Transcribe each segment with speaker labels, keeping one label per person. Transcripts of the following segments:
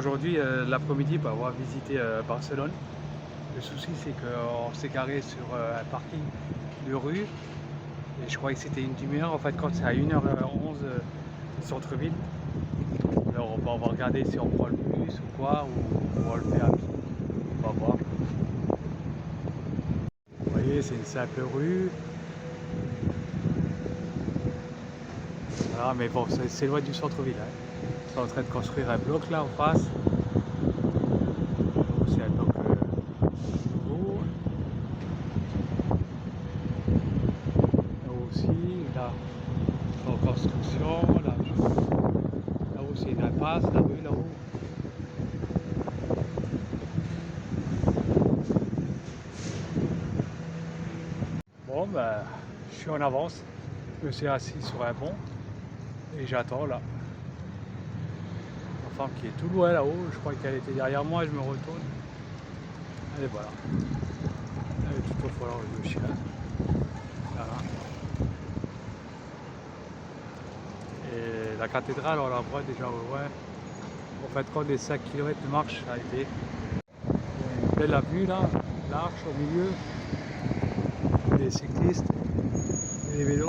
Speaker 1: aujourd'hui, l'après-midi, pour avoir visité Barcelone. Le souci, c'est qu'on s'est garé sur un parking de rue et je croyais que c'était une demi-heure. En fait, quand c'est à 1h11 du centre-ville, alors on va regarder si on prend le bus ou quoi, ou on le fait à pied. On va voir. Vous voyez, c'est une simple rue. Voilà, mais bon, c'est loin du centre-ville. Hein. Ils sont en train de construire un bloc là en face. C'est un bloc nouveau. Là aussi, là, en construction. Là-haut, c'est une impasse, la rue là-haut. Bon, ben, je suis en avance. Je me suis assis sur un banc et j'attends là. Ma femme qui est tout loin là-haut, je crois qu'elle était derrière moi, je me retourne. Et voilà. Elle est tout au fond le chien. Voilà. Et la cathédrale, on la voit déjà au loin. En fait, quand les 5 km de marche a été. Une belle avenue là, l'arche au milieu. Les cyclistes et les vélos.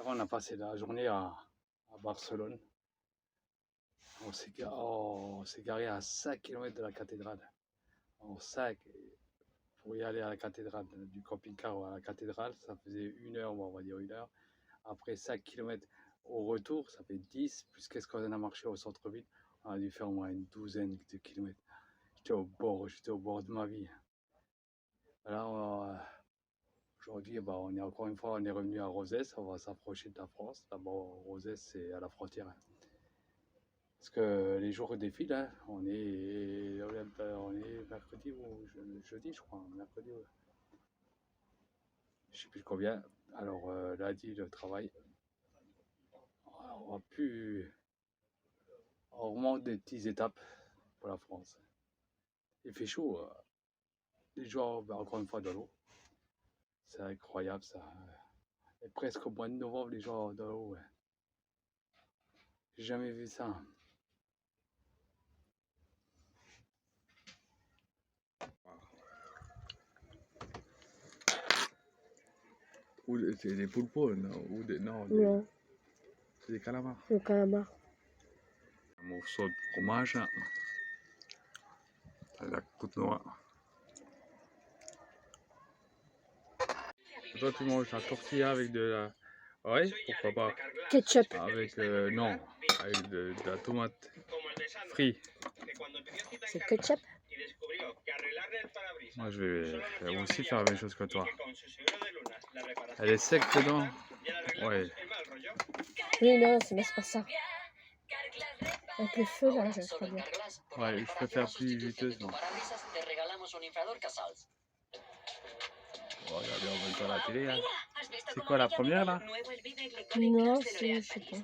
Speaker 1: fois, on a passé la journée à Barcelone. On s'est garé à 5 km de la cathédrale. En 5, pour y aller à la cathédrale, du camping-car à la cathédrale, ça faisait 1 heure, on va dire 1 heure. Après 5 km au retour, ça fait 10, plus qu'est-ce qu'on a marché au centre-ville, on a dû faire au moins une douzaine de kilomètres. J'étais au bord de ma vie. Alors, aujourd'hui, on est encore une fois, on est revenu à Rosès, on va s'approcher de la France. D'abord, Rosès, c'est à la frontière. Parce que les jours défilent, hein. On est mercredi ou jeudi, je crois. Mercredi, ouais. Je sais plus combien. Alors, lundi, le travail. On va plus. On remonte des petites étapes pour la France. Il fait chaud. Les jours, encore une fois, de l'eau. C'est incroyable, ça. Et presque au mois de novembre, les jours de l'eau. Ouais. J'ai jamais vu ça. C'est des poulpeaux, non?
Speaker 2: Non,
Speaker 1: C'est des calamars.
Speaker 2: le calamar.
Speaker 1: Un morceau de fromage. La côte noire. Toi, tu manges la tortilla avec de la... Ouais, pourquoi pas.
Speaker 2: Ketchup.
Speaker 1: Avec, non, avec de la tomate frite.
Speaker 2: C'est ketchup.
Speaker 1: Moi, je vais aussi faire la même chose que toi. Elle est sec dedans? Ouais.
Speaker 2: Oui, non, c'est pas ça. Avec le feu, là, je ferais bien.
Speaker 1: Ouais, je préfère plus juteuse, moi. Oh, regardez en même temps la télé, hein. C'est quoi la première, là?
Speaker 2: Non, c'est, je sais pas.